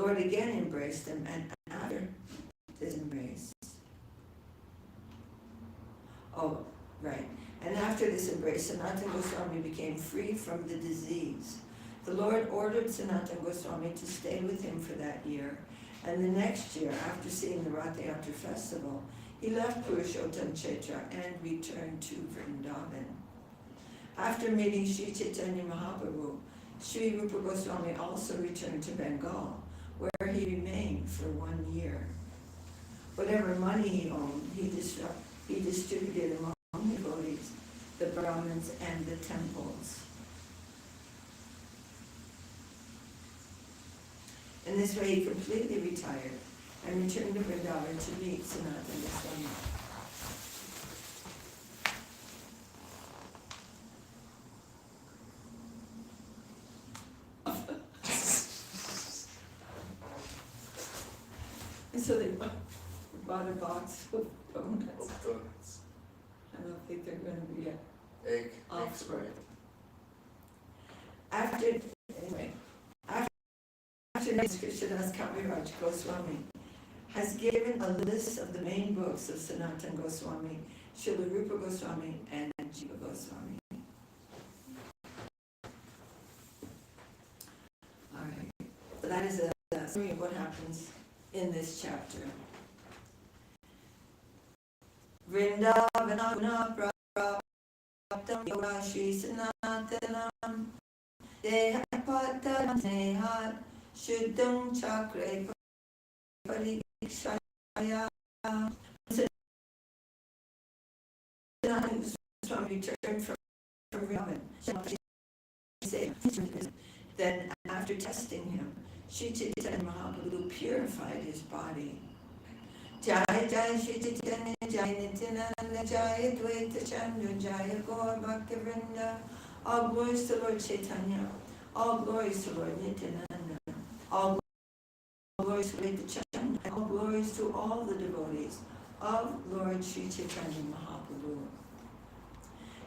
Lord again embraced him, and after this embrace, and after this embrace, Sanatana Goswami became free from the disease. The Lord ordered Sanatana Goswami to stay with him for that year, and the next year, after seeing the Rath Yatra festival, he left Purushottam Kshetra and returned to Vrindavan. After meeting Sri Chaitanya Mahaprabhu, Sri Rupa Goswami also returned to Bengal, where he remained for 1 year. Whatever money he owned, he distributed among the devotees, the Brahmins, and the temples. In this way, he completely retired and returned to Vrindavan to meet Sanatana Goswami. And so they bought a box of donuts. I don't think they're going to be Egg Oxford. After Krishnadas Kaviraj Goswami has given a list of the main books of Sanatana Goswami, Srila Rupa Goswami, and Jiva Goswami. Alright, so that is a summary of what happens in this chapter. Vrindavana praptam yoga Shri Sanatanam dehapatam snehat shuddham chakre parikshaya. Swami returned from Vrindavan. Then, after testing him, Sri Chaitanya Mahaprabhu purified his body. Jai Jai Sri Chaitanya Jai Nityananda Jai Dvaita Chandra Jai Gaur Bhakta Vrinda. All glories to Lord Chaitanya, all glories to Lord Nityananda, all glories to Dvaita Chandra, all glories to all the devotees of Lord Sri Chaitanya Mahaprabhu.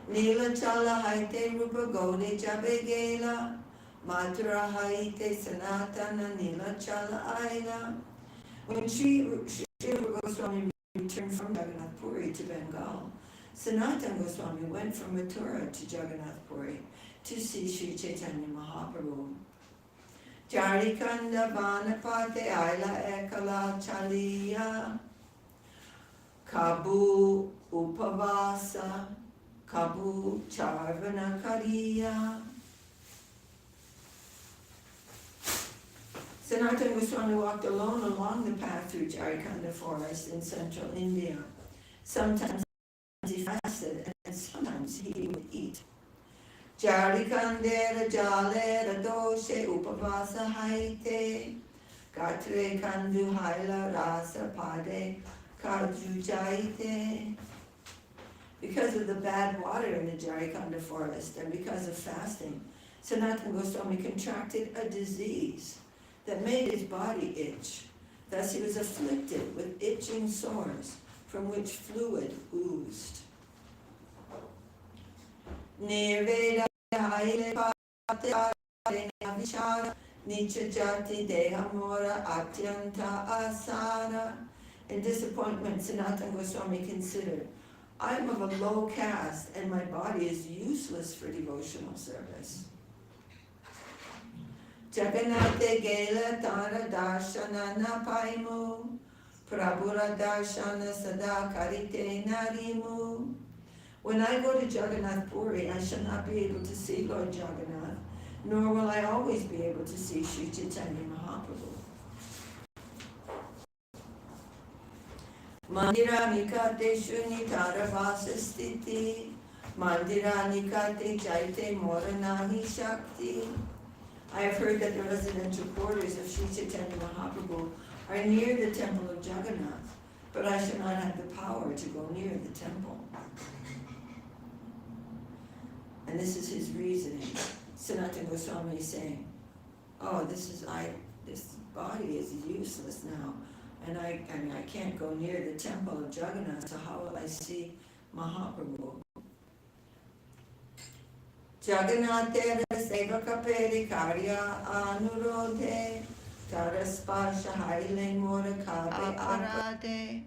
Nila Chala Haite Rupa Gaudi Jabe Gela Mathura Haite Sanatana Nila Chala Aila. When Sri Rupa Goswami returned from Jagannath Puri to Bengal, Sanatana Goswami went from Mathura to Jagannath Puri to see Sri Chaitanya Mahaprabhu. Jarikanda Vanapate Aila Ekala Chaliya Kabu Upavasa Kabu Charvana Kariya. Sanatana Goswami walked alone along the path through Jarikanda forest in central India. Sometimes he fasted and sometimes he would eat. Jarikandera jalera doshe upavasa haite katre kandu haila rasa pade karjujaite. Because of the bad water in the Jarikanda forest and because of fasting, Sanatana Goswami contracted a disease that made his body itch. Thus he was afflicted with itching sores from which fluid oozed. Nirveda haile pate avishara nicha jati dehamora atyanta asara. In disappointment, Sanatana Goswami considered, I am of a low caste and my body is useless for devotional service. Jagannathe Gela Tara Darshana Napaimu Prabhura Darshana Sada Karite Narimu. When I go to Jagannath Puri, I shall not be able to see Lord Jagannath, nor will I always be able to see Sri Chaitanya Mahaprabhu. Mandira Nikate Shuni Taravasa Stiti Mandira Nikate Jaite Moranahi Shakti. I have heard that the residential quarters of Sri Chaitanya Mahaprabhu are near the temple of Jagannath, but I shall not have the power to go near the temple. And this is his reasoning. Sanatana Goswami is saying, oh, this body is useless now, and I can't go near the temple of Jagannath, so how will I see Mahaprabhu? Jagannath Seva Kaperi Karya Anurodhe Taraspasha Haile Morakabe Aparade.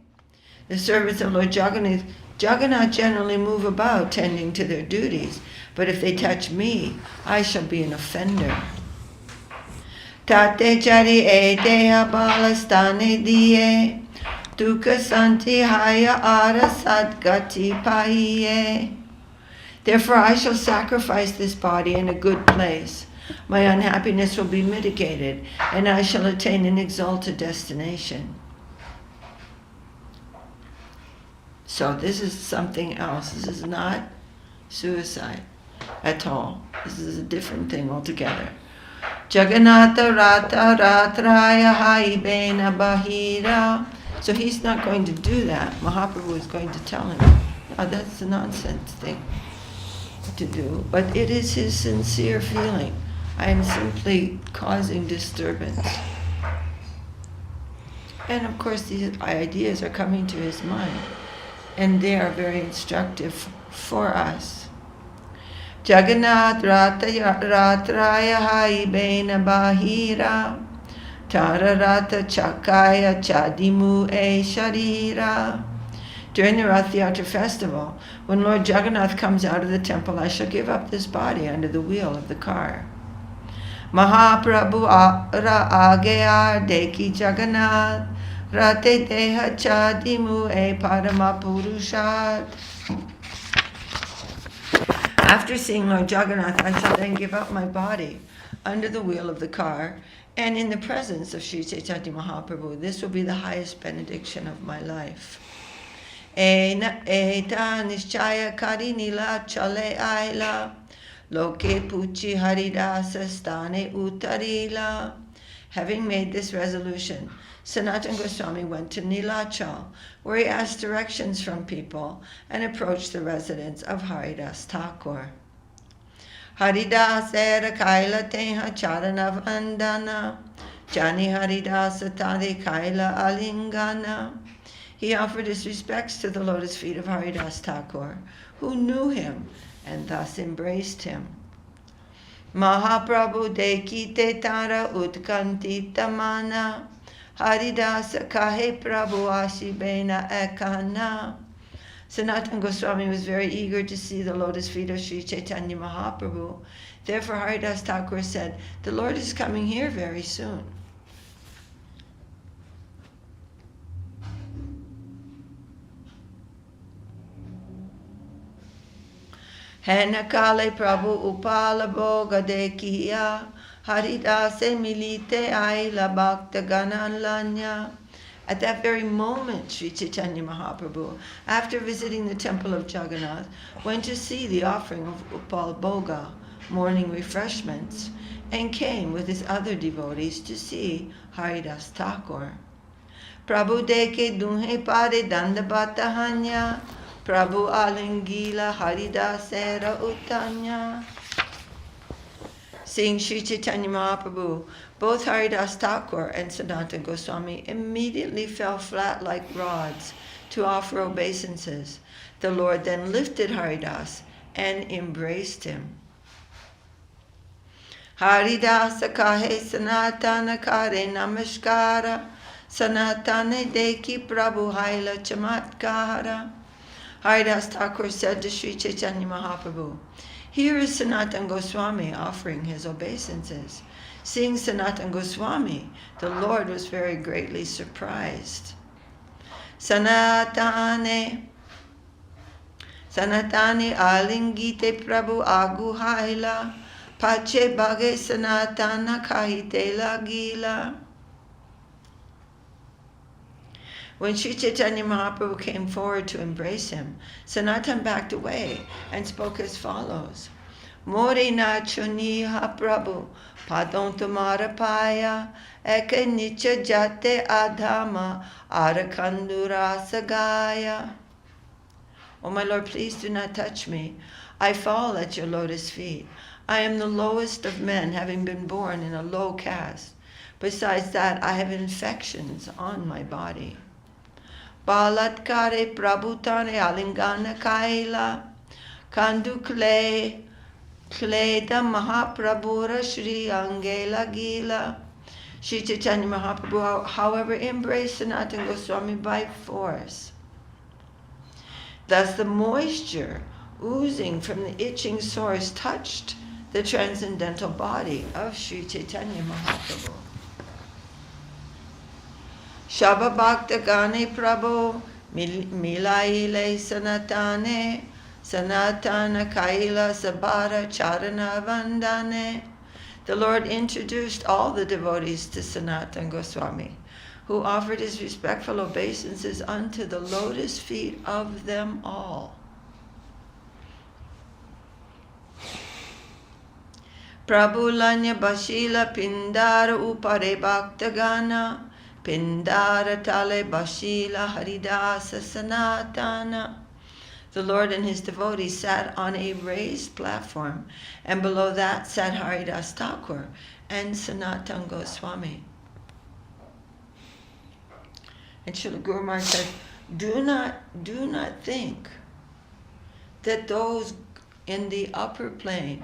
The servants of Lord Jagannath generally move about tending to their duties, but if they touch me, I shall be an offender. Tate chari e deha balastane diye, dukkha santi haya ara sadgati pahiye. Therefore I shall sacrifice this body in a good place. My unhappiness will be mitigated, and I shall attain an exalted destination. So this is something else. This is not suicide at all. This is a different thing altogether. Jagannatha Rata Ratraya Haibena Bahira. So he's not going to do that. Mahaprabhu is going to tell him, no, that's a nonsense thing to do. But it is his sincere feeling. I am simply causing disturbance. And of course these ideas are coming to his mind, and they are very instructive for us. Jagannath Ratraya Haibena Bahira Tararata Chakaya Chadimu E Sharira. During the Rath Yatra festival, when Lord Jagannath comes out of the temple, I shall give up this body under the wheel of the car. Mahaprabhu Agaya Deki Jagannath Rate Deha Chadimu E Paramapurushat. After seeing Lord Jagannath, I shall then give up my body under the wheel of the car and in the presence of Sri Chaitanya Mahaprabhu. This will be the highest benediction of my life. Eta nishchaya karinila chale aila loke puchi haridasa stane utarila. Having made this resolution, Sanatana Goswami went to Nilachal, where he asked directions from people and approached the residence of Haridas Thakur. Haridas era kaila teha charana vandana, Jani Haridas tade kaila alingana. He offered his respects to the lotus feet of Haridas Thakur, who knew him and thus embraced him. Mahaprabhu deki te tara utkanti tamana, Haridasa kahe Prabhu asibena ekana. Sanatana Goswami was very eager to see the lotus feet of Sri Chaitanya Mahaprabhu. Therefore Haridas Thakur said, the Lord is coming here very soon. Henakale Prabhu upala boga dekiya, Haridase milite aila bhakta ganalanya. At that very moment, Sri Chaitanya Mahaprabhu, after visiting the temple of Jagannath, went to see the offering of Upal Bhoga, morning refreshments, and came with his other devotees to see Haridas Thakur. Prabhu deke dunhe pare Dandavat hanya, Prabhu alingila Haridasera utanya. Seeing Sri Chaitanya Mahaprabhu, both Haridas Thakur and Sanatana Goswami immediately fell flat like rods to offer obeisances. The Lord then lifted Haridas and embraced him. Haridasa kahe Sanatana kare namaskara, Sanatana deki Prabhu haila chamatkara. Haridas Thakur said to Sri Chaitanya Mahaprabhu, here is Sanatana Goswami offering his obeisances. Seeing Sanatana Goswami, the Lord was very greatly surprised. Sanatane alingite Prabhu agu haila, pache bhage Sanatana kahite lagila. When Sri Chaitanya Mahaprabhu came forward to embrace him, Sanatana backed away and spoke as follows. Mori na chuniha Prabhu, padon tumara paya, eke nicha jate adhama, arakandura sagaya. Oh my Lord, please do not touch me. I fall at your lotus feet. I am the lowest of men, having been born in a low caste. Besides that, I have infections on my body. Balatkare prabhutane alingana kaila, kandu kleda mahaprabhura shri angela gila, Sri Chaitanya Mahaprabhu, however, embraced Sanatana Goswami by force. Thus the moisture oozing from the itching sores touched the transcendental body of Sri Chaitanya Mahaprabhu. Shabha Bhakta Gane Prabhu Milaile Sanatane Sanatana Kaila Sabara Charana Vandane. The Lord introduced all the devotees to Sanatana Goswami, who offered his respectful obeisances unto the lotus feet of them all. Prabhulanya Bashila Pindara Upare Bhaktagana Pindara Tale Bashila Haridasa Sanatana. The Lord and his devotees sat on a raised platform, and below that sat Haridas Thakur and Sanatana Goswami. And Srila Guru Maharaj said, do not think that those in the upper plane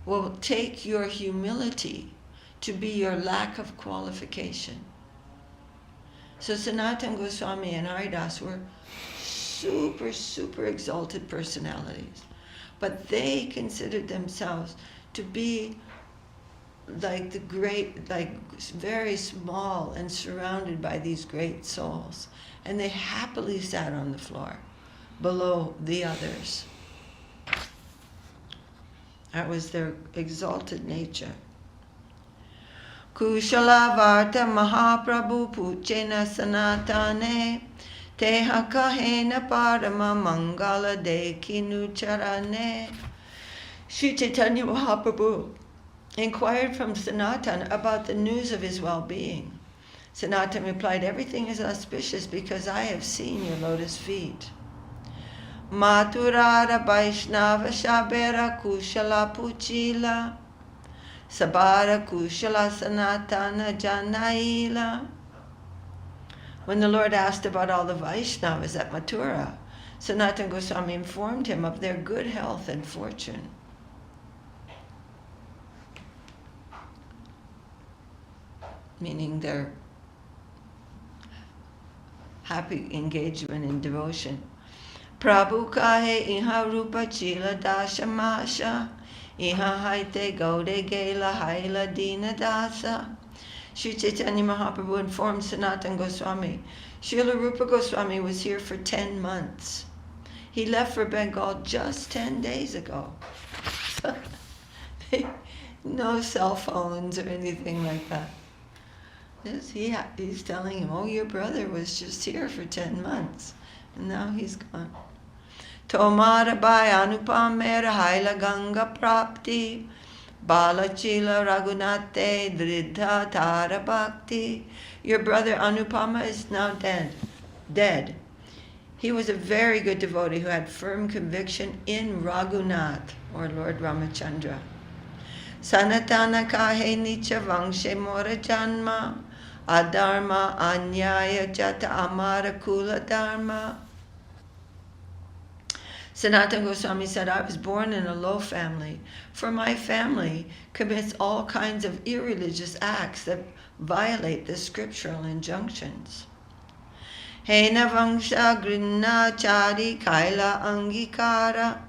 will take your humility to be your lack of qualification. So Sanatana Goswami and Haridas were super exalted personalities, but they considered themselves to be like the great, like very small and surrounded by these great souls, and they happily sat on the floor below the others. That was their exalted nature. Kushala Varta Mahaprabhu Puchena Sanatane Teha Kahena Parama Mangala De Kinucharane. Sri Chaitanya Mahaprabhu inquired from Sanatana about the news of his well-being. Sanatana replied, everything is auspicious because I have seen your lotus feet. Maturara Vaishnava Shabera Kushala Puchila Sabara Kushala Sanatana Janaila. When the Lord asked about all the Vaishnavas at Mathura, Sanatana Goswami informed him of their good health and fortune. Meaning their happy engagement in devotion. Prabhu kahe iha rupa chila dasha masha iha haite gaude gela haila dina dasa. Sri Chaitanya Mahaprabhu informed Sanatana Goswami, Srila Rupa Goswami was here for 10 months. He left for Bengal just 10 days ago. No cell phones or anything like that. He's telling him, oh, your brother was just here for 10 months, and now he's gone. Tomara bai anupamera haila ganga prapti balachila raghunate dridha tara bhakti. Your brother Anupama is now dead. He was a very good devotee who had firm conviction in Raghunath, or Lord Ramachandra. Sanatana kahe nicha vangshe mora janma adharma anyaya jata amara kula dharma. Sanatana Goswami said, I was born in a low family, for my family commits all kinds of irreligious acts that violate the scriptural injunctions. Hena vangsha grinna chari kaila angikara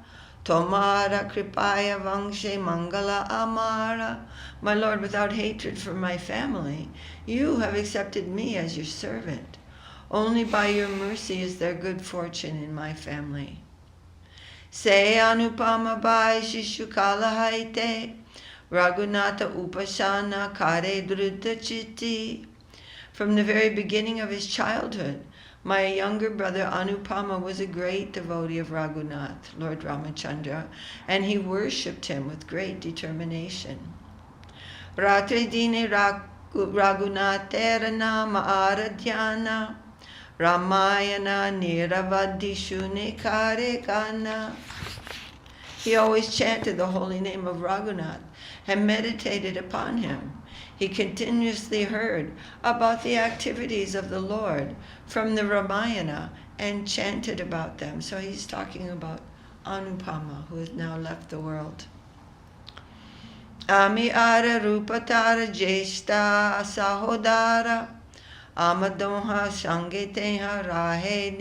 tomara kripaya vangshe mangala amara. My Lord, without hatred for my family, you have accepted me as your servant. Only by your mercy is there good fortune in my family. Se anupama bai shishukala haite Raghunatha upasana kare drudha chitti. From the very beginning of his childhood, my younger brother Anupama was a great devotee of Raghunath, Lord Ramachandra, and he worshipped him with great determination. Ratre dine Raghunatera nama aradhyana Ramayana niravadishune kare kana. He always chanted the holy name of Raghunath and meditated upon him. He continuously heard about the activities of the Lord from the Ramayana and chanted about them. So he's talking about Anupama, who has now left the world. Ami ara rupatara jeshta sahodara Amadoha sangeteha rahe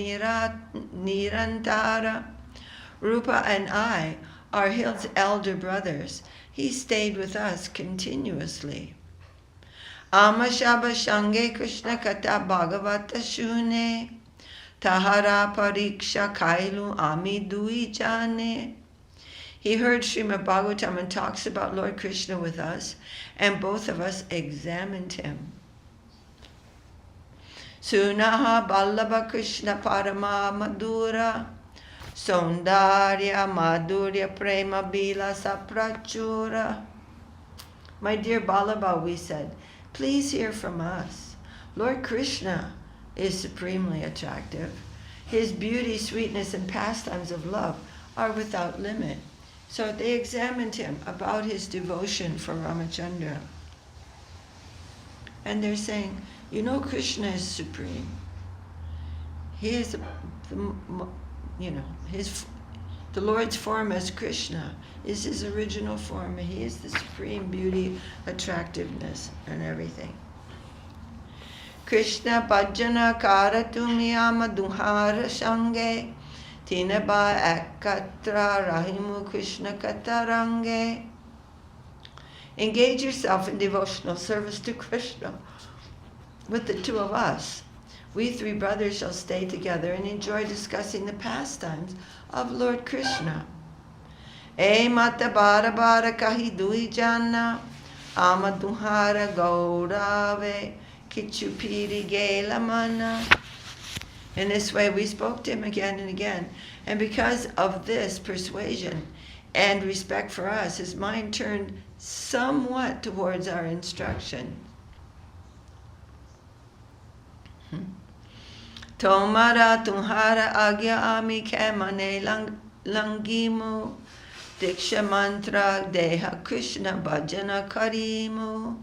nirantara. Rupa and I are his elder brothers. He stayed with us continuously. Amashaba Shange Krishna Kata Bhagavata Shune Tahara Pariksha Kailu Ami Dui Jane. He heard Srimad Bhagavatam and talks about Lord Krishna with us, and both of us examined him. Sunaha Ballabha Krishna Parama Madhura Saundarya Madhurya Prema Bila Saprachura. My dear Ballabha, we said, please hear from us. Lord Krishna is supremely attractive. His beauty, sweetness, and pastimes of love are without limit. So they examined him about his devotion for Ramachandra. And they're saying, you know, Krishna is supreme. He is, the Lord's form as Krishna is his original form. He is the supreme beauty, attractiveness, and everything. Krishna bhajana karatumiyama duhara shange tinaba ekatra rahimu Krishna katarange. Engage yourself in devotional service to Krishna with the two of us. We three brothers shall stay together and enjoy discussing the pastimes of Lord Krishna. E mata bara bara kahi dui jana amaduhara gaurave kichupiri gelamana. In this way we spoke to him again and again, and because of this persuasion and respect for us, his mind turned somewhat towards our instruction. Tomara tumhara agya ami ke mane langimu diksha mantra deha Krishna bhajana karimu.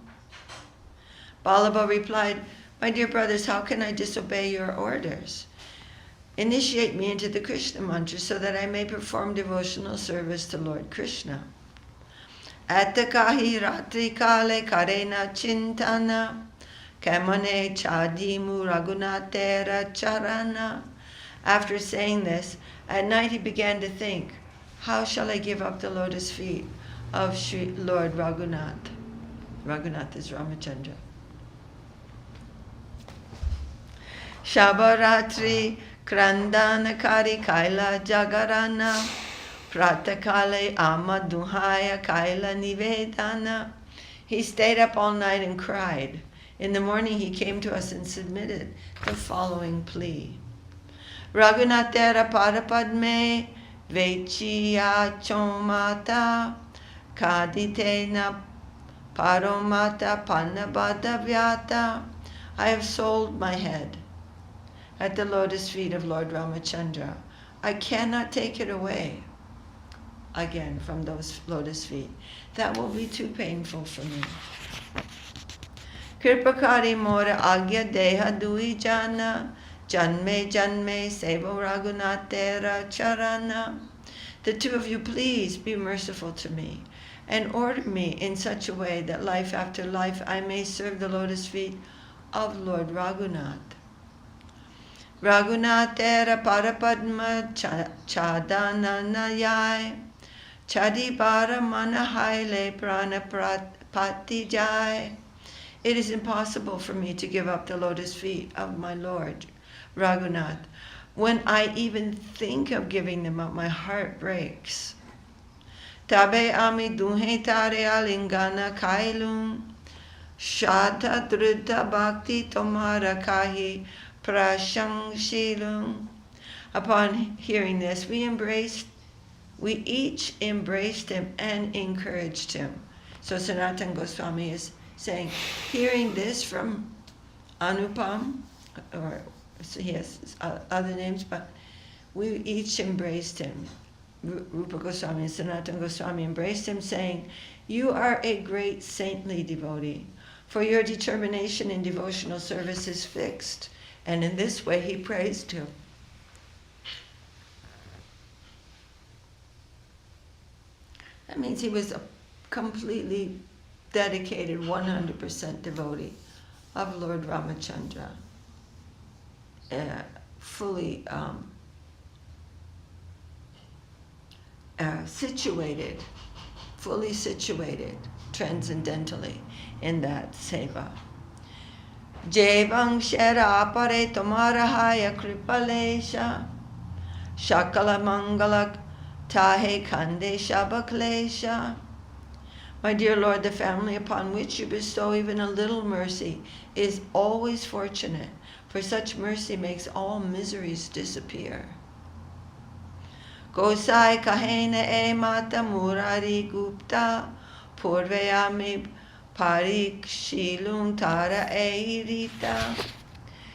Ballabha replied, my dear brothers, how can I disobey your orders? Initiate me into the Krishna mantra so that I may perform devotional service to Lord Krishna. Atakahi ratri kale karena chintana kamane chadimu raghunatera charana. After saying this, at night he began to think, how shall I give up the lotus feet of Sri Lord Raghunath? Raghunath is Ramachandra. Shabaratri Krandanakari Kaila Jagarana Pratakale Amaduhaya Kaila Nivedana. He stayed up all night and cried. In the morning he came to us and submitted the following plea. Raghunatera Parapadme Vechiya Chomata Kaditena Paromata Panabhadavyata. I have sold my head at the lotus feet of Lord Ramachandra. I cannot take it away again from those lotus feet. That will be too painful for me. Kripakari mora agya deha dui jana janme janme sevo raghunatera charana. The two of you, please be merciful to me and order me in such a way that life after life I may serve the lotus feet of Lord Raghunath. Raghunatera Parapadma Chadananayai Chadibara Manahaile Prana Patijai. It is impossible for me to give up the lotus feet of my Lord Raghunath. When I even think of giving them up, my heart breaks. Tabe ami duhe tare alingana kailum shata drita bhakti tomara kahi prashangshilum. Upon hearing this, we each embraced him and encouraged him. So Sanatana Goswami is saying, hearing this from Anupam, or so he has other names, but we each embraced him. Rupa Goswami and Sanatana Goswami embraced him, saying, you are a great saintly devotee, for your determination in devotional service is fixed. And in this way he praised him. That means he was completely dedicated 100% devotee of Lord Ramachandra, fully fully situated transcendentally in that seva. Jevang Shera Pare Tomarahaya Kripalesha Shakala Mangala Tahe Kande Shabaklesha. My dear Lord, the family upon which you bestow even a little mercy is always fortunate, for such mercy makes all miseries disappear. Gosai Kahena E Mata Murari Gupta Purvayami Parik Shilung Tara E Rita.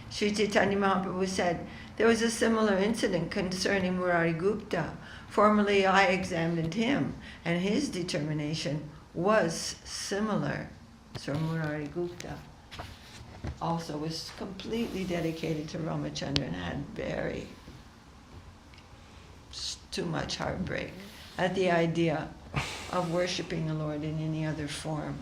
Sri Chaitanya Mahaprabhu said, there was a similar incident concerning Murari Gupta. Formerly I examined him, and his determination was similar. So Murari Gupta also was completely dedicated to Ramachandra and had too much heartbreak at the idea of worshipping the Lord in any other form.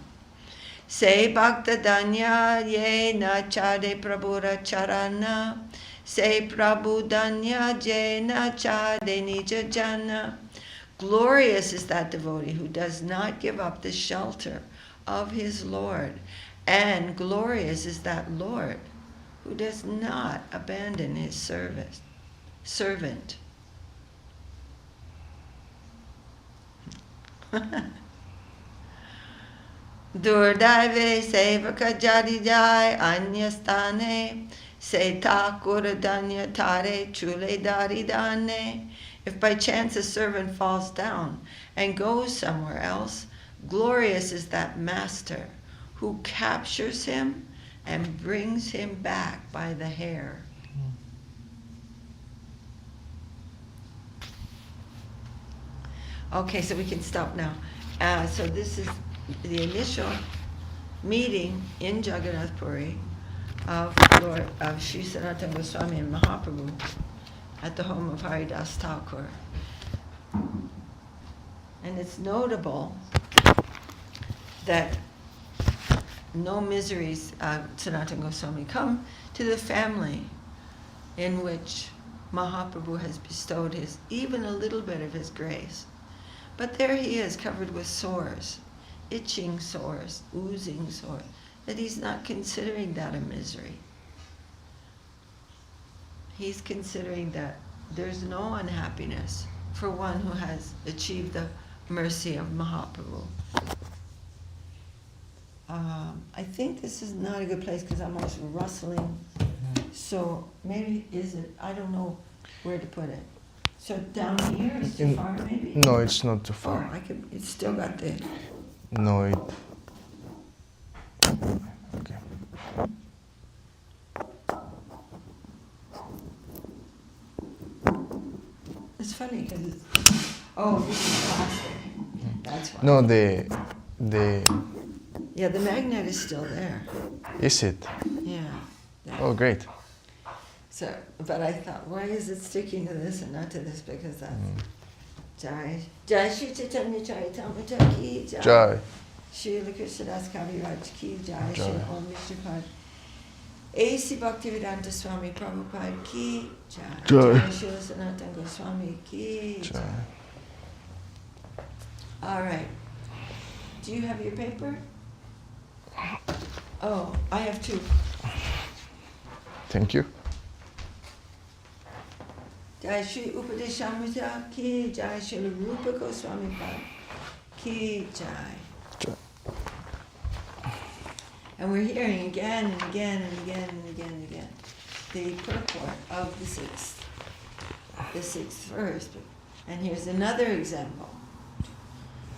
Se bhakta danya ye na chade prabhura charana. Se prabhu danya je na chade nija jana. Glorious is that devotee who does not give up the shelter of his Lord. And glorious is that Lord who does not abandon his servant. Durdaive sevaka jarijai anyastane se takura danya tare chule daridane. If by chance a servant falls down and goes somewhere else, glorious is that master who captures him and brings him back by the hair. Okay, so we can stop now. So this is the initial meeting in Jagannath Puri of Sri Sanatana Goswami and Mahaprabhu at the home of Haridas Thakur. And it's notable that no miseries of Sanatana Goswami come to the family in which Mahaprabhu has bestowed even a little bit of his grace. But there he is, covered with sores, itching sores, oozing sores, that he's not considering that a misery. He's considering that there's no unhappiness for one who has achieved the mercy of Mahaprabhu. I think this is not a good place because I'm always rustling. So maybe I don't know where to put it. So down here is too far maybe? No, it's not too far. Oh, it's still got the... No, okay. It's funny because this is plastic. That's why. No, the... Yeah, the magnet is still there. Is it? Yeah. Oh, great. So, but I thought, why is it sticking to this and not to this? Because that's Jai. Jai Shri Chaitanya Charitamrita ki Jai. Jai. Shri Krishna Das Kaviraj ki Jai. Shri Om Vishnupada. A.C. Bhaktivedanta Swami Prabhupada ki Jai. Jai. Shri Sanatana Goswami ki Jai. All right. Do you have your paper? Oh, I have two. Thank you. Jai Sri Upadesamrita ki Jai, Sri Rupa Goswami Pad ki Jai. Jai. And we're hearing again and again and again and again and again the purport of the sixth verse. And here's another example.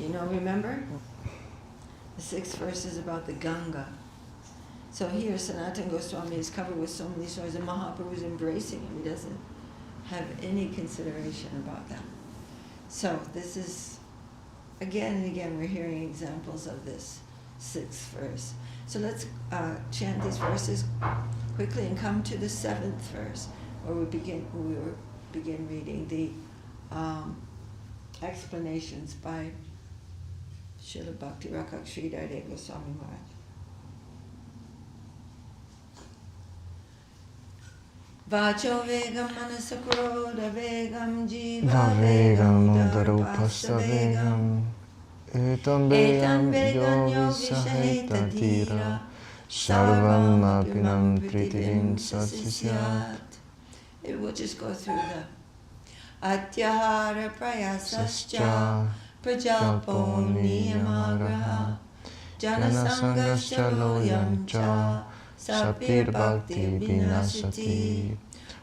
Remember? The sixth verse is about the Ganga. So here Sanatana Goswami is covered with so many sores and Mahaprabhu is embracing him. He doesn't have any consideration about that. So this is, again and again, we're hearing examples of this sixth verse. So let's chant these verses quickly and come to the seventh verse, where we begin reading the explanations by Srila Bhakti Rakak Sridhar Dev Goswami Maharaj. Vacho vegam manasakroda vegam jiva vegam udarupasa vegam Etam etam vegam vegam yo yogisaheta visaheta dhira sarvam apinam prithivim satsisyat. It will just go through the Atyahara prayasascha Sascha prajalpo niyamagraha janasangascha loyam cha sapir bhakti vinasati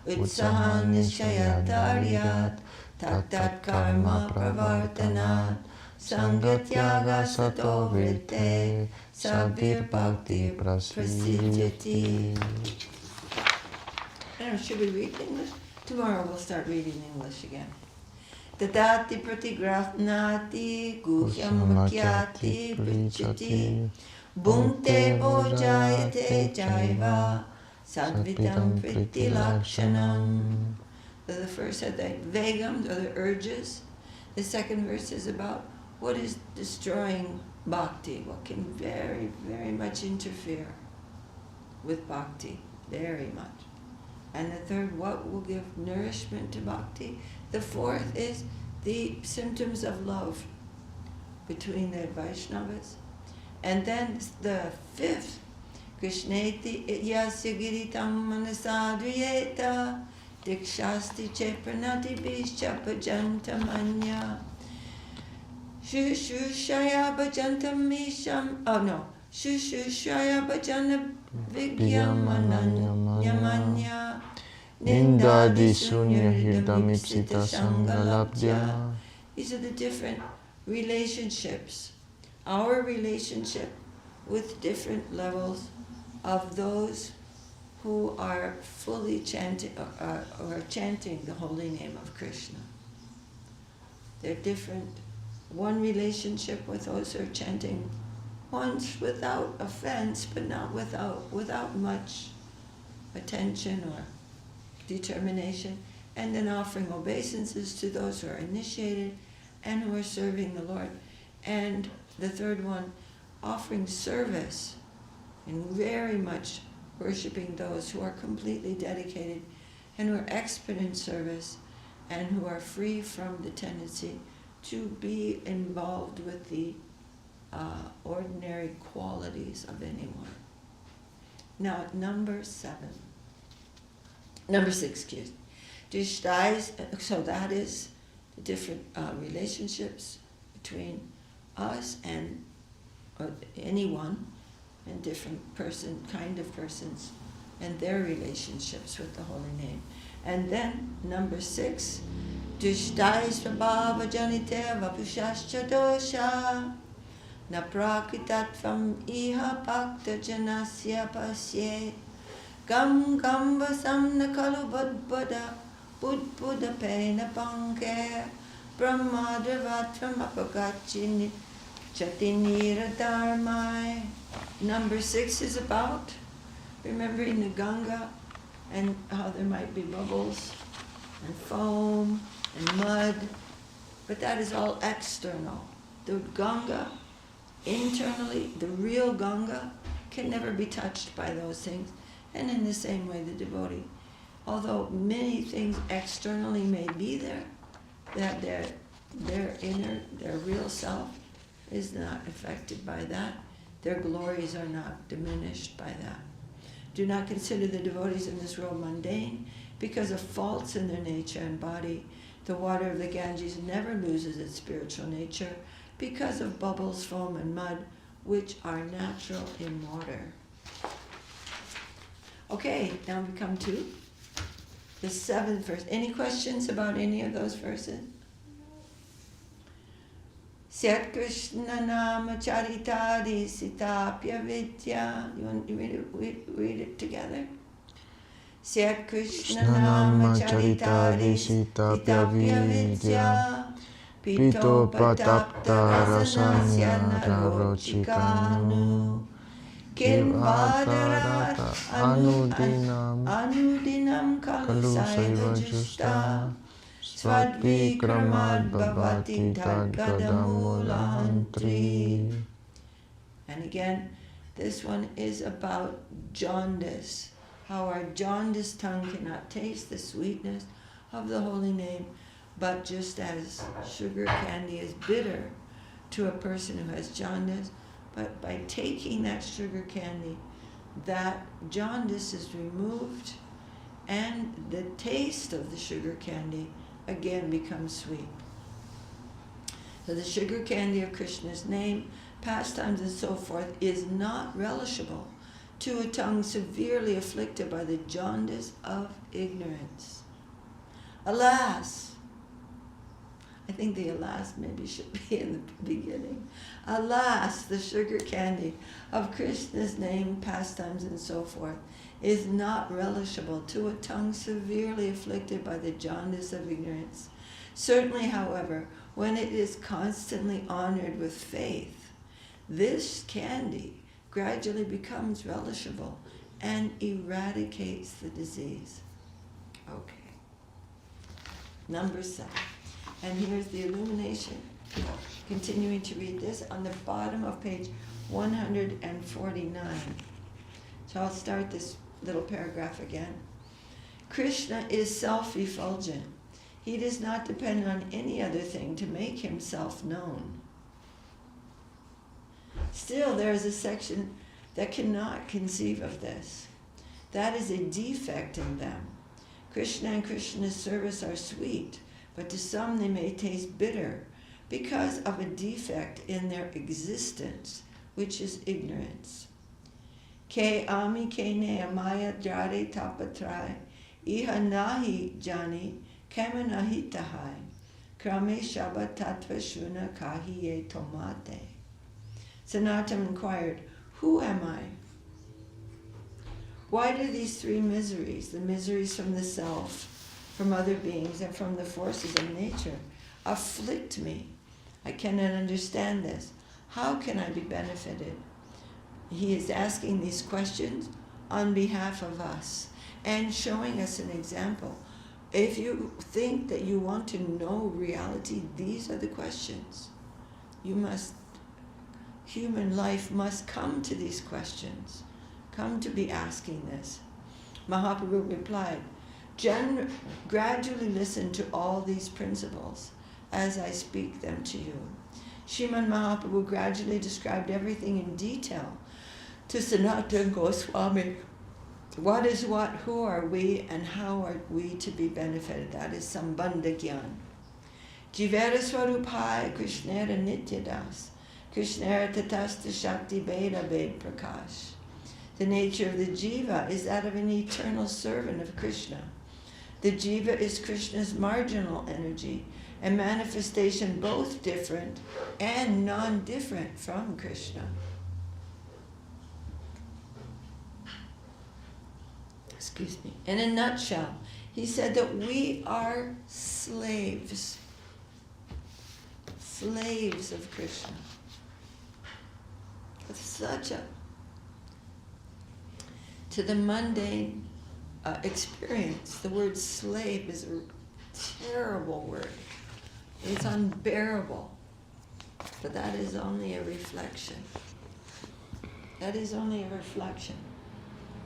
utsahan nishayadaryat tat karma pravartanat sangatyaga sato vrite sabir bhakti prasidyati. I don't know, should we read English? Tomorrow we'll start reading English again. Dadati pratigraphnati guhyam makyati prijati bhunte bhojayate jaiva sadvitam pritilakshanam. So the first said the vegams, or the urges. The second verse is about what is destroying bhakti, what can very, very much interfere with bhakti, very much. And the third, what will give nourishment to bhakti. The fourth is the symptoms of love between the Vaishnavas. And then the fifth, Krishneti yasya giritam manasadriyeta dikshasti che pranati bhischa bhajantam anya shushushaya bhajantam misham, oh no, shushushaya bhajana vigyam ananyamanya nindadi sunya hirdamipsita sangalabdya. These are the different relationships. Our relationship with different levels of those who are fully chanting or chanting the holy name of Krishna. They're different. One relationship with those who are chanting once without offense, but not without much attention or determination, and then offering obeisances to those who are initiated and who are serving the Lord. And the third one, offering service and very much worshipping those who are completely dedicated and who are expert in service and who are free from the tendency to be involved with the ordinary qualities of anyone. Now, number 6, excuse me. So that is the different relationships between us and anyone, and different kind of persons, and their relationships with the holy name. And then number 6, Dushtai Svabhava Janite Vapushascha Dosha Na Prakritatvam Iha Bhakta Janasya Pasye Gam Vasam Nakalu Budbuddha Pena Panke Brahmadravatvam Apagachini Chatinira Dharmai. Number 6 is about remembering the Ganga and how there might be bubbles and foam and mud, but that is all external. The Ganga, internally, the real Ganga, can never be touched by those things. And in the same way, the devotee, although many things externally may be there, that their inner, their real self is not affected by that. Their glories are not diminished by that. Do not consider the devotees in this world mundane because of faults in their nature and body. The water of the Ganges never loses its spiritual nature because of bubbles, foam, and mud, which are natural in water. Okay, now we come to the 7th verse. Any questions about any of those verses? Syat Krishna Nama Charitadi Sitapya Vidya. You want to read it together? Syat Krishna Nama Charitadi Sitapya Vidya Pito Patapta Rasanya Rarochikanu Kirvadarata Anudinam Kalu Saiva Justa Swadvikramad bhavati tadgadamulahantri. And again, this one is about jaundice, how our jaundiced tongue cannot taste the sweetness of the holy name, but just as sugar candy is bitter to a person who has jaundice, but by taking that sugar candy, that jaundice is removed and the taste of the sugar candy again becomes sweet. So the sugar candy of Krishna's name, pastimes and so forth is not relishable to a tongue severely afflicted by the jaundice of ignorance. Alas, I think the alas maybe should be in the beginning. Alas, the sugar candy of Krishna's name, pastimes and so forth is not relishable to a tongue severely afflicted by the jaundice of ignorance. Certainly, however, when it is constantly honored with faith, this candy gradually becomes relishable and eradicates the disease. Okay. Number 7. And here's the illumination. Continuing to read this on the bottom of page 149. So I'll start this little paragraph again. Krishna is self-effulgent. He does not depend on any other thing to make himself known. Still, there is a section that cannot conceive of this. That is a defect in them. Krishna and Krishna's service are sweet, but to some they may taste bitter because of a defect in their existence, which is ignorance. Ke ami ke ne amaya jare tapatrai, iha nahi jani, kema nahi tahai, krame shaba tattva shuna kahiye tomate. Sanatana inquired, who am I? Why do these 3 miseries, the miseries from the self, from other beings, and from the forces of nature, afflict me? I cannot understand this. How can I be benefited? He is asking these questions on behalf of us and showing us an example. If you think that you want to know reality, these are the questions. Human life must come to these questions, come to be asking this. Mahaprabhu replied, gradually listen to all these principles as I speak them to you. Srimad Mahaprabhu gradually described everything in detail to Sanatana Goswami. What is what, who are we, and how are we to be benefited? That is Sambandha Gyan. Jivera Swarupai Krishnera Nityadas, Krishnera Tatasta Shakti Veda Ved Prakash. The nature of the jiva is that of an eternal servant of Krishna. The jiva is Krishna's marginal energy, a manifestation both different and non-different from Krishna. Excuse me. In a nutshell, he said that we are slaves of Krishna. It's such a, to the mundane experience, the word slave is a terrible word. It's unbearable. But that is only a reflection. That is only a reflection.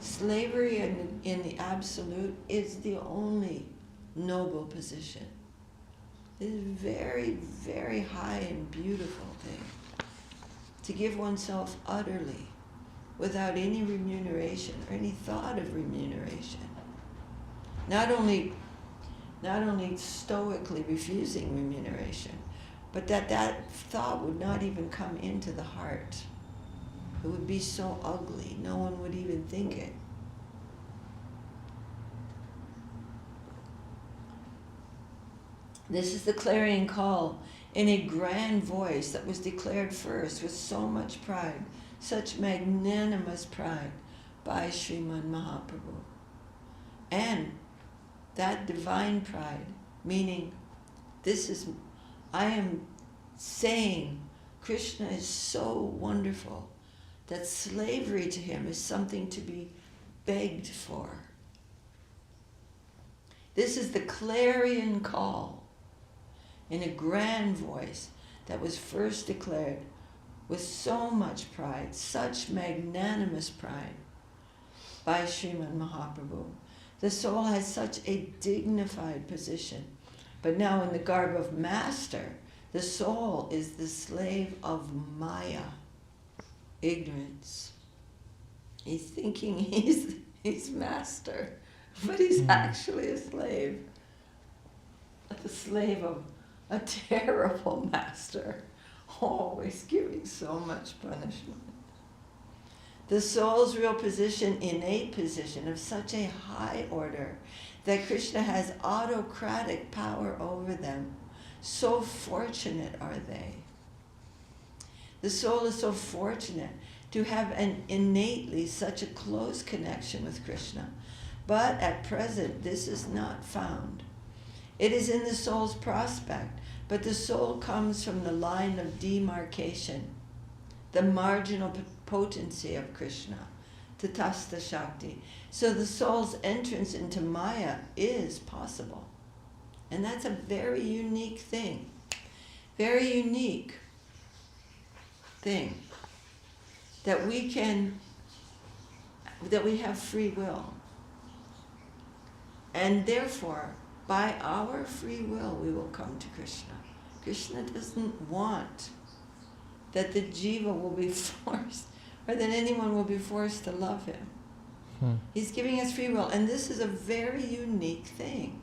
Slavery in the absolute is the only noble position. It is a very, very high and beautiful thing. To give oneself utterly, without any remuneration or any thought of remuneration. Not only stoically refusing remuneration, but that thought would not even come into the heart. It would be so ugly, no one would even think it. This is the clarion call in a grand voice that was declared first with so much pride, such magnanimous pride by Srimad Mahaprabhu. And that divine pride, meaning I am saying Krishna is so wonderful that slavery to him is something to be begged for. This is the clarion call in a grand voice that was first declared with so much pride, such magnanimous pride, by Srimad Mahaprabhu. The soul has such a dignified position, but now in the garb of master, the soul is the slave of Maya, ignorance. He's thinking he's master, but he's actually a slave of a terrible master, always giving so much punishment. The soul's real position, innate position of such a high order that Krishna has autocratic power over them. So fortunate are they. The soul is so fortunate to have an innately such a close connection with Krishna. But at present, this is not found. It is in the soul's prospect, but the soul comes from the line of demarcation, the marginal potency of Krishna, Tatastha Shakti. So the soul's entrance into Maya is possible. And that's a very unique thing. Very unique thing. That we have free will. And therefore, by our free will, we will come to Krishna. Krishna doesn't want that the jiva will be forced, or that anyone will be forced to love him. He's giving us free will, and this is a very unique thing,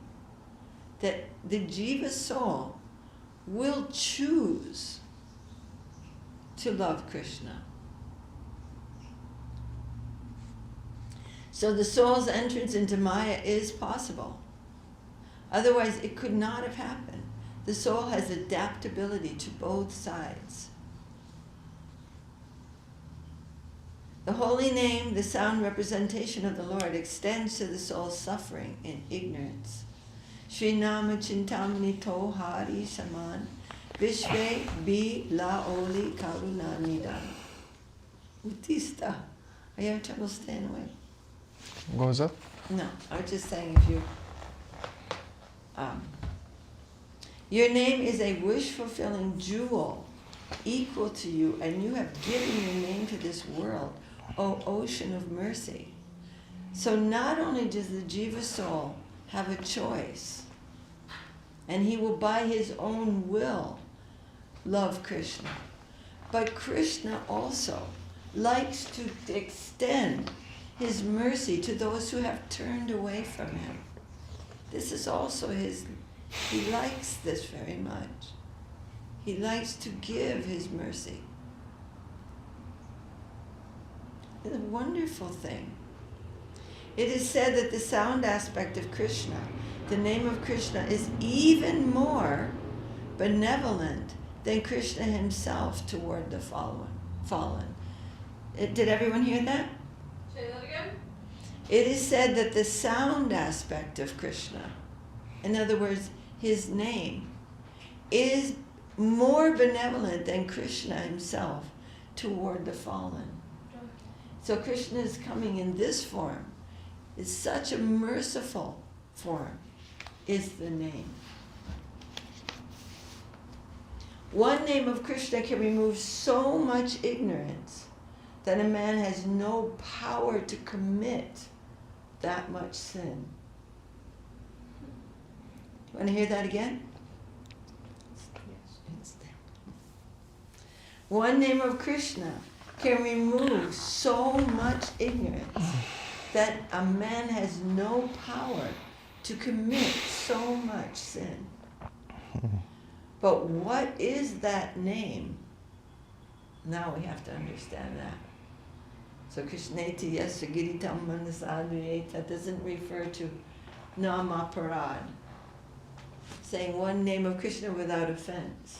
that the jiva soul will choose to love Krishna. So the soul's entrance into Maya is possible. Otherwise, it could not have happened. The soul has adaptability to both sides. The holy name, the sound representation of the Lord, extends to the soul's suffering in ignorance. Shri Nama Chintamani Tohari Saman Vishve Bi La Oli Karuna Nidan. Utista. Are you having trouble staying awake? Goes up? No, I was just saying if you... your name is a wish-fulfilling jewel equal to you, and you have given your name to this world, O ocean of mercy. So not only does the jiva soul have a choice, and he will by his own will love Krishna, but Krishna also likes to extend his mercy to those who have turned away from him. This is also he likes this very much. He likes to give his mercy. It's a wonderful thing. It is said that the sound aspect of Krishna, the name of Krishna, is even more benevolent than Krishna himself toward the fallen. Did everyone hear that? Say that again? It is said that the sound aspect of Krishna, in other words, his name, is more benevolent than Krishna himself toward the fallen. So Krishna is coming in this form. It's such a merciful form, is the name. One name of Krishna can remove so much ignorance that a man has no power to commit that much sin. You want to hear that again? One name of Krishna can remove so much ignorance that a man has no power to commit so much sin. But what is that name? Now we have to understand that. So Krishneti Yasagiritam Manasaduyet, that doesn't refer to Namaparad, saying one name of Krishna without offense.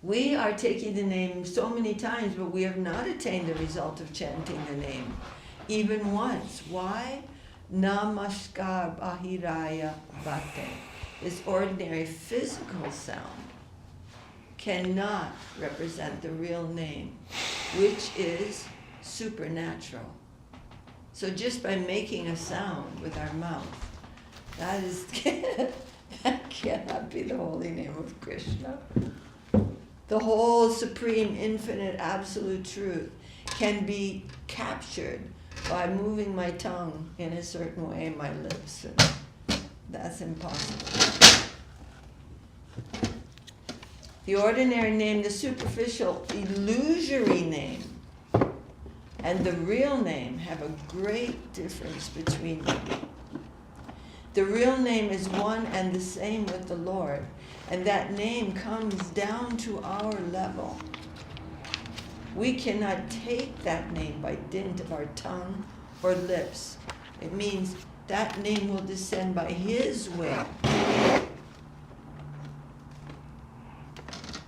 We are taking the name so many times, but we have not attained the result of chanting the name, even once. Why? Namaskar Bahiraya Bhate. This ordinary physical sound cannot represent the real name, which is supernatural. So just by making a sound with our mouth, that is That cannot be the holy name of Krishna. The whole supreme, infinite, absolute truth can be captured by moving my tongue in a certain way, my lips. And that's impossible. The ordinary name, the superficial, illusory name, and the real name have a great difference between them. The real name is one and the same with the Lord, and that name comes down to our level. We cannot take that name by dint of our tongue or lips. It means that name will descend by His will.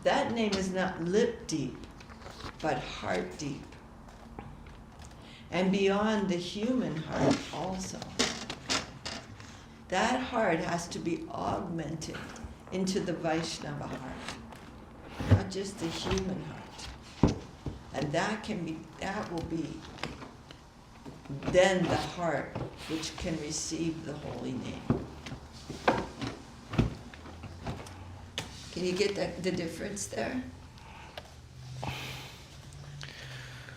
That name is not lip deep, but heart deep. And beyond the human heart also. That heart has to be augmented into the Vaishnava heart, not just the human heart. And that will be then the heart which can receive the holy name. Can you get the difference there?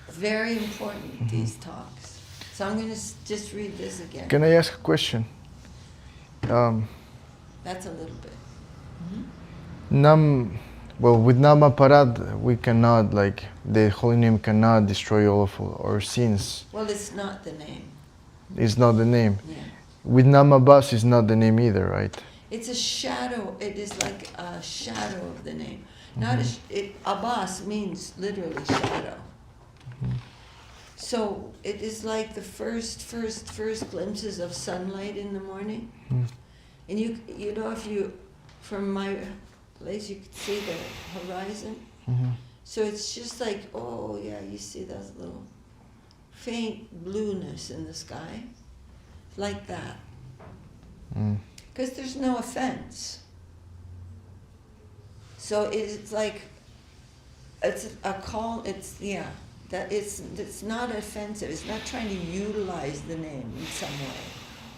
Very important, these talks. So I'm going to just read this again. Can I ask a question? That's a little bit. With Namaparad, we cannot, the holy name cannot destroy all of our sins. Well, it's not the name. It's not the name. Yeah. With Namabas, it's not the name either, right? It's a shadow. It is like a shadow of the name. Not Abbas means literally shadow. So it is like the first glimpses of sunlight in the morning. And you know, if you, from my place, you could see the horizon. So it's just like, oh yeah, you see that little faint blueness in the sky. Like that. Because there's no offense. So it's like, it's a call, that it's not offensive. It's not trying to utilize the name in some way.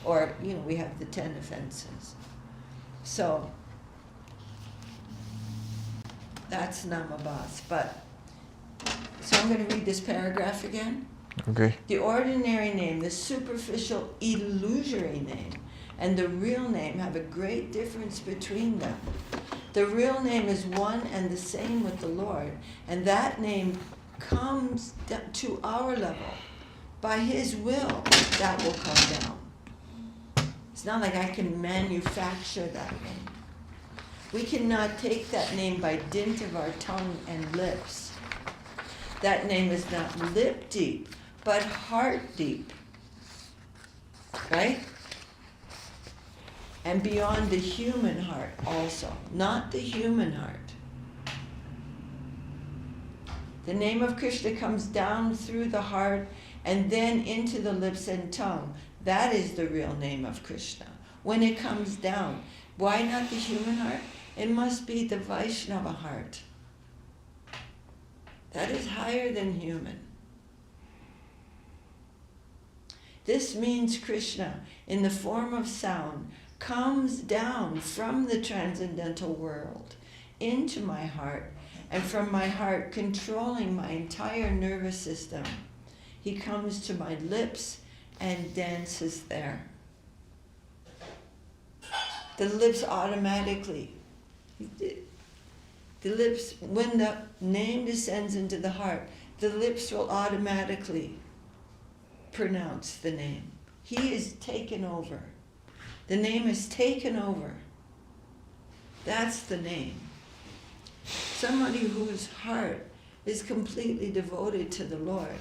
Or, we have the 10 offenses. So, that's Namabas. So I'm going to read this paragraph again. Okay. The ordinary name, the superficial, illusory name, and the real name have a great difference between them. The real name is one and the same with the Lord, and that name comes to our level. By His will, that will come down. It's not like I can manufacture that name. We cannot take that name by dint of our tongue and lips. That name is not lip deep, but heart deep. Right? And beyond the human heart also, not the human heart. The name of Krishna comes down through the heart and then into the lips and tongue. That is the real name of Krishna. When it comes down, why not the human heart? It must be the Vaishnava heart. That is higher than human. This means Krishna, in the form of sound, comes down from the transcendental world into my heart, and from my heart, controlling my entire nervous system. He comes to my lips and dances there. The lips automatically, when the name descends into the heart, the lips will automatically pronounce the name. He is taken over. The name is taken over. That's the name. Somebody whose heart is completely devoted to the Lord,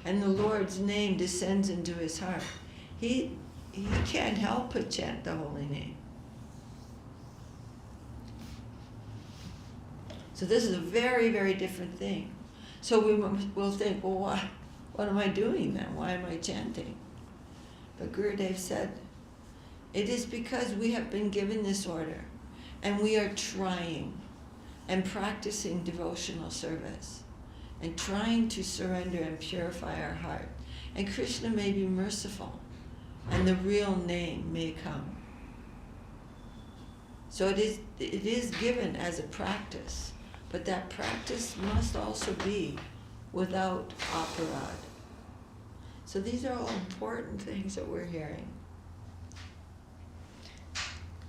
and the Lord's name descends into his heart, he can't help but chant the holy name. So this is a very, very different thing. So we'll think, well, what am I doing then? Why am I chanting? But Gurudev said, it is because we have been given this order, and we are trying and practicing devotional service, and trying to surrender and purify our heart. And Krishna may be merciful, and the real name may come. So it is given as a practice, but that practice must also be without aparad. So these are all important things that we're hearing.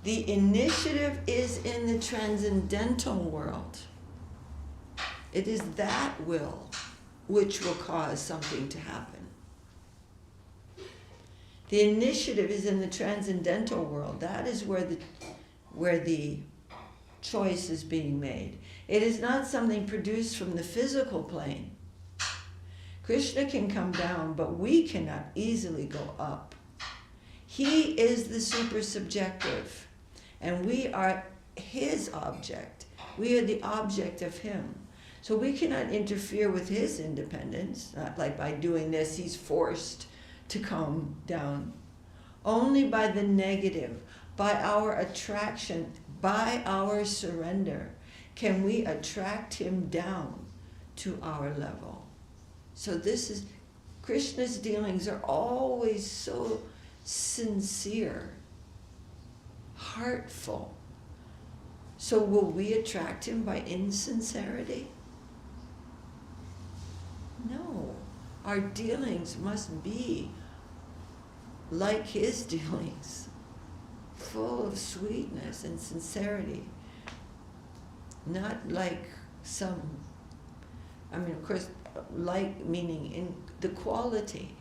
The initiative is in the transcendental world. It is that will which will cause something to happen. The initiative is in the transcendental world. That is where the choice is being made. It is not something produced from the physical plane. Krishna can come down, but we cannot easily go up. He is the super subjective, and we are his object. We are the object of him. So we cannot interfere with his independence, not like by doing this he's forced to come down. Only by the negative, by our attraction, by our surrender, can we attract him down to our level. So this is, Krishna's dealings are always so sincere, heartful. So will we attract him by insincerity? No. Our dealings must be like his dealings, full of sweetness and sincerity. Not like some, of course, like meaning in the quality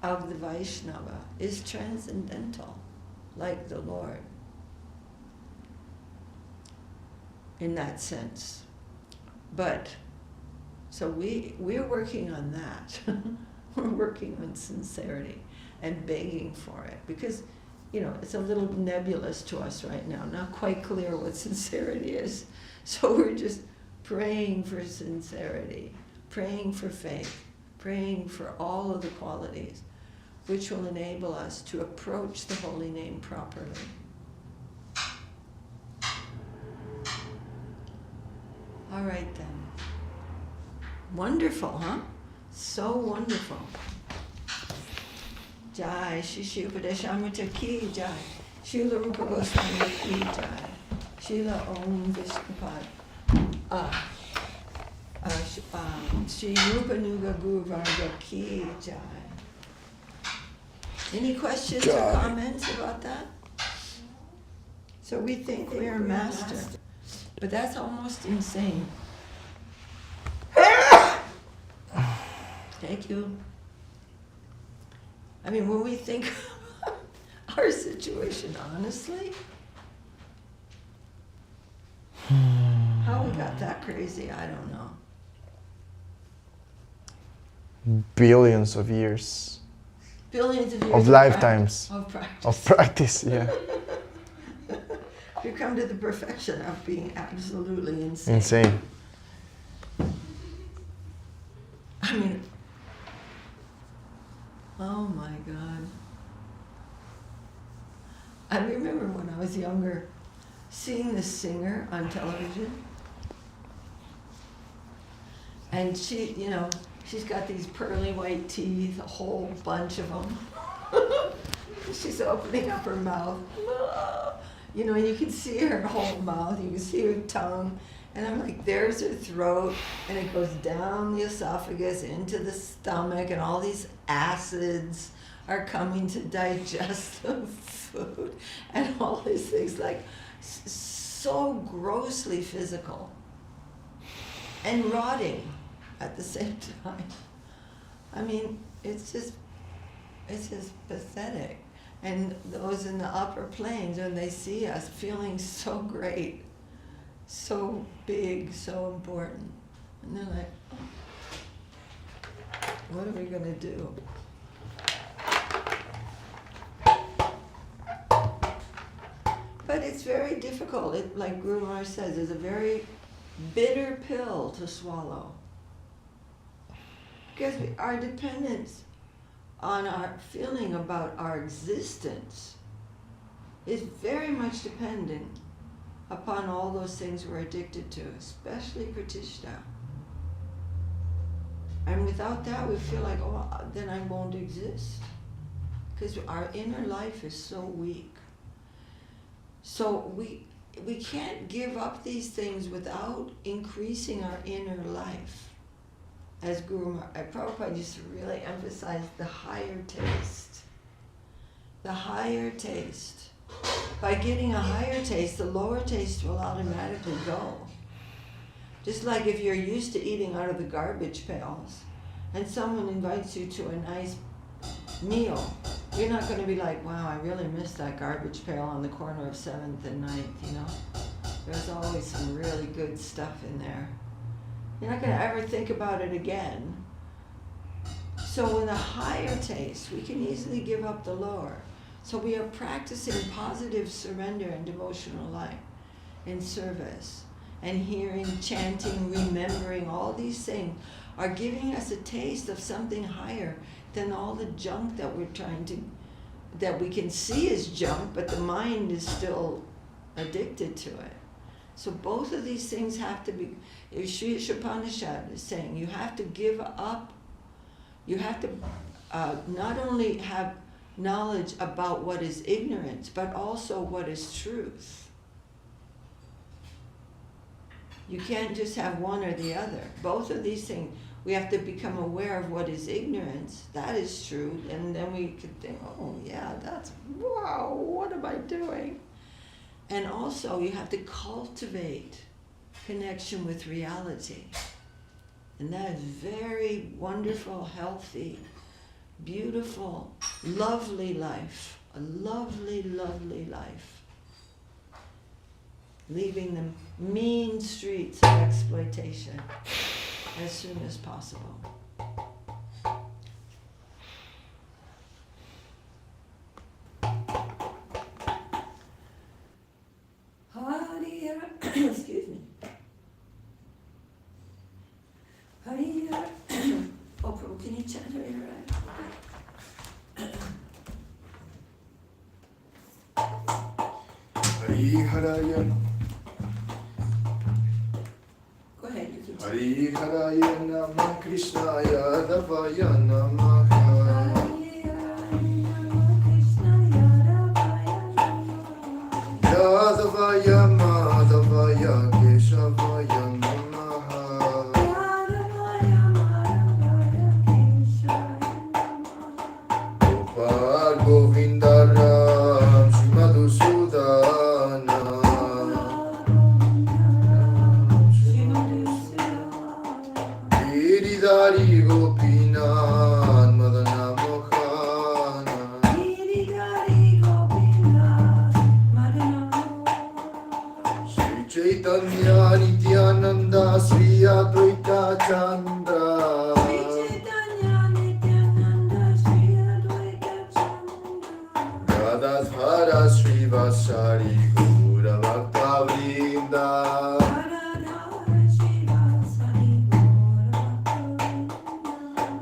of the Vaishnava is transcendental, like the Lord, in that sense. But, so we're working on that. We're working on sincerity and begging for it, because, it's a little nebulous to us right now, not quite clear what sincerity is. So we're just praying for sincerity, praying for faith, praying for all of the qualities which will enable us to approach the holy name properly. All right then. Wonderful, huh? So wonderful. Jai, Sri Sri Upadesamrita ki jai. Srila Rupa Goswami ki jai. Srila Om Vishnupad. Sri Rupa Nuga Guru Varga ki jai. Any questions or comments about that? So we think we are master, but that's almost insane. Thank you. When we think our situation honestly, how we got that crazy, I don't know. Billions of years. Billions of years of lifetimes. Of practice. Of practice, yeah. You come to the perfection of being absolutely insane. Insane. Oh my God. I remember when I was younger, seeing this singer on television. And she, she's got these pearly white teeth, a whole bunch of them. She's opening up her mouth. You can see her whole mouth, you can see her tongue. And I'm like, there's her throat, and it goes down the esophagus into the stomach, and all these acids are coming to digest the food, and all these things, like so grossly physical and rotting at the same time. It's just pathetic. And those in the upper planes, when they see us feeling so great, so big, so important, and they're like, what are we going to do? But it's very difficult. Like Guru Maharaj says, it's a very bitter pill to swallow. Because our dependence on our feeling about our existence is very much dependent upon all those things we're addicted to, especially pratishta. And without that, we feel like, then I won't exist. Because our inner life is so weak. So we can't give up these things without increasing our inner life. As Guru Prabhupada used to really emphasize the higher taste. The higher taste. By getting a higher taste, the lower taste will automatically go. Just like if you're used to eating out of the garbage pails and someone invites you to a nice meal, you're not going to be like, wow, I really missed that garbage pail on the corner of 7th and 9th, you know? There's always some really good stuff in there. You're not going to ever think about it again. So in the higher taste, we can easily give up the lower. So we are practicing positive surrender and devotional life in service. And hearing, chanting, remembering, all these things are giving us a taste of something higher than all the junk that we're that we can see as junk, but the mind is still addicted to it. So both of these things have to be, Sri Sri Upanishad is saying, you have to give up, you have to not only have knowledge about what is ignorance, but also what is truth. You can't just have one or the other. Both of these things, we have to become aware of what is ignorance. That is true. And then we could think, oh yeah, wow, what am I doing? And also you have to cultivate connection with reality. And that is very wonderful, healthy, beautiful, lovely life. A lovely, lovely life. Leaving the mean streets of exploitation as soon as possible. Excuse me. Oh, Prabhu, can you chant Hari Hari Go ahead, you can chant. Hari Haraya Namah Krishnaya Davaya Namaha Yadavaya Madhavaya Keshavaya Namaha Gopal Govindaram Shimadusudana Giridhari Gopinath Madana Mokhana Sri Chaitanya Nityananda Sri Advaita Chandra Gadadhara Sri Vasari Gaura Bhakta Vrinda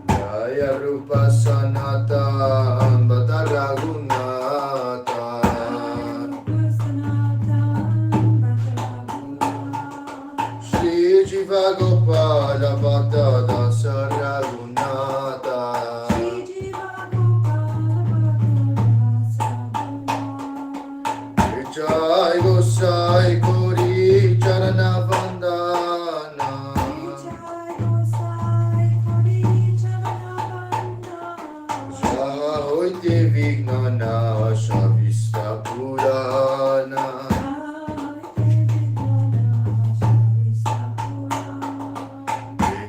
Jaya Rupa Sanatan Bhata Raghunatha Shri Jiva Gopala Bhata Dasa Raghunatha Jai Gosai Kori Charana Vandana Swaha Hoite Vignana Shavista Purana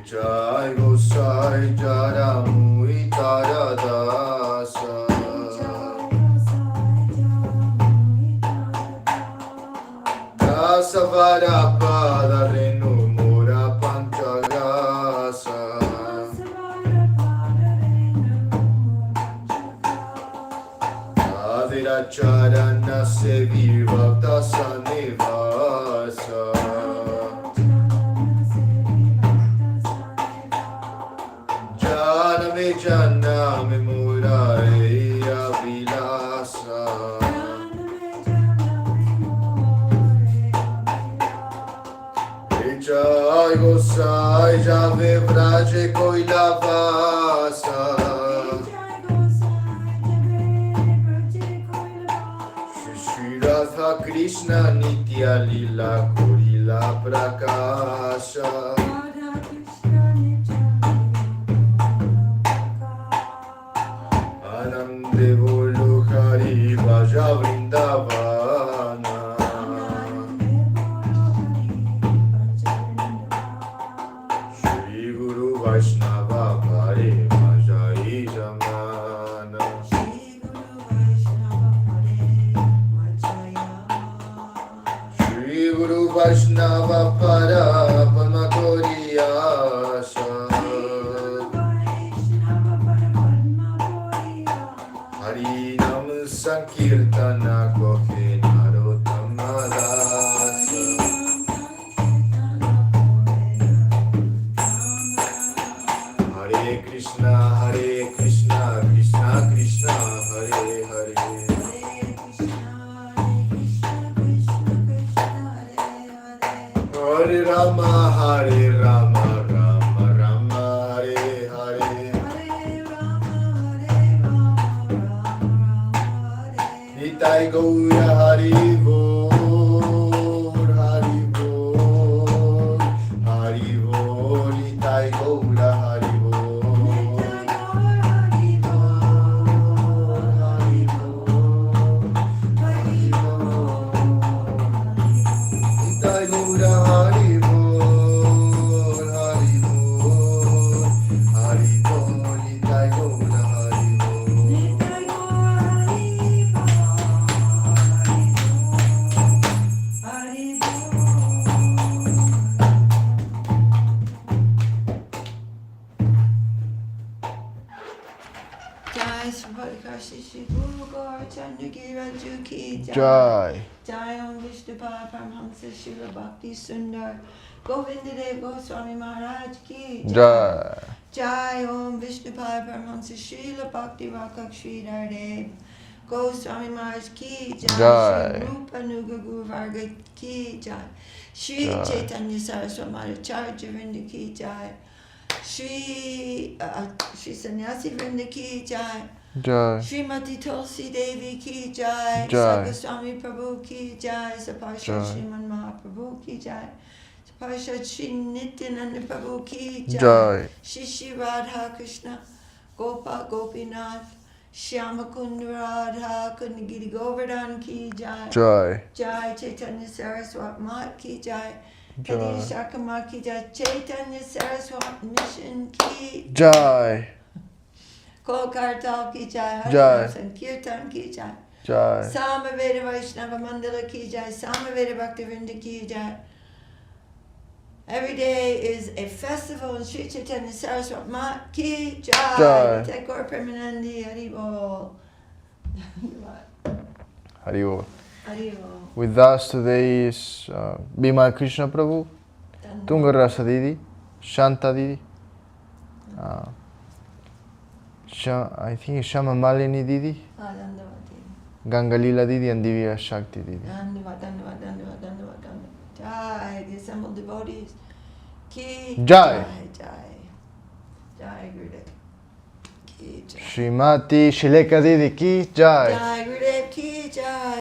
Jai Gosai Jaramu Itaradasa Savara Pada Renu Mura Panchagasa Adira Charana Sevi Bhakta Sanivasa Janame Janame Murare Avilasa Jai Gosai Jave Vraje Koilavasa Shri Radha Lekha Krishna Nitya Lila Kurila Prakasha Radha Krishna Nitya Anande Bolu Hari Bhaja Vrindavana Shri Guru Vaishnava Bhare Majai Jamana Shri Guru Vaishnava Para Pamakoriyasha Hari Nam Sankirtana Kohe Narottama Dasa Hare Krishna Krishna Krishna Hare Hare Hare Rama Rama Rama Hare Hare Nitai Gaura Hari Bol Hari Bol Hari Bol Nitai Gaura Hari Bol Hari Bol Hari Bol Nitai Gaura Hari Bol Hari Bol Hari Bol Nitai Gaura Hari Bol Jai Sri Sri Guru Gaurachandra Giraju Ki Jai Jai Om Vishnupada Paramhamsa Srila Bhakti Sundar Govinda Dev Goswami Maharaj Ki Jai Jai Om Vishnupada Paramhamsa Srila Bhakti Rakak Sridhar Dev Goswami Maharaj Ki Jai Jai. Shri Rupa Nuga Guru Varga Ki Jai Shri Jai. Chaitanya Saraswati Madhacharya Vrinda Ki Jai Shri Sannyasi Vrinda Ki Jai Jai Srimati Tulsi Devi Ki Jai, Jai. Goswami Prabhu Ki Jai, Saparshad Jai. Shriman Mahaprabhu Ki Jai, Saparshad Shri Nityananda Prabhu Ki Jai, Jai. Shri Shri Radha Krishna, Gopa Gopinath, Shyama Kund Radha Kundagiri Govardhan Ki Jai, Jai Jai Chaitanya Saraswat Mat Ki Jai, Jai. Hare Shakama Ki Jai, Chaitanya Saraswat Mission Ki Jai Kol Kartal Ki Jai, Jai. Harinam Sankirtan Ki Jai, Jai Samaveda Vaishnava Mandala Ki Jai, Samaveda Bhakti Vrinda Ki Jai. Every day is a festival in Sri Chaitanya Saraswati Mat Ki Jai. Jai. Tekor Premanandi Hari Bol. Hari Bol. Hari Bol. With us today is Bima Krishna Prabhu, Tunga Rasa Didi, Shanta Didi, I think it's Shama Malini Didi, Dandavat. Ganga Lila Didi and Divya Shakti Didi. Dandavat, Dandavat, Dandavat, Dandavat, Dandavat. Jai, the assembled devotees. Ki Jai. Jai. Jai Gurudev. Ki Jai. Srimati Shileka Didi Ki Jai. Jai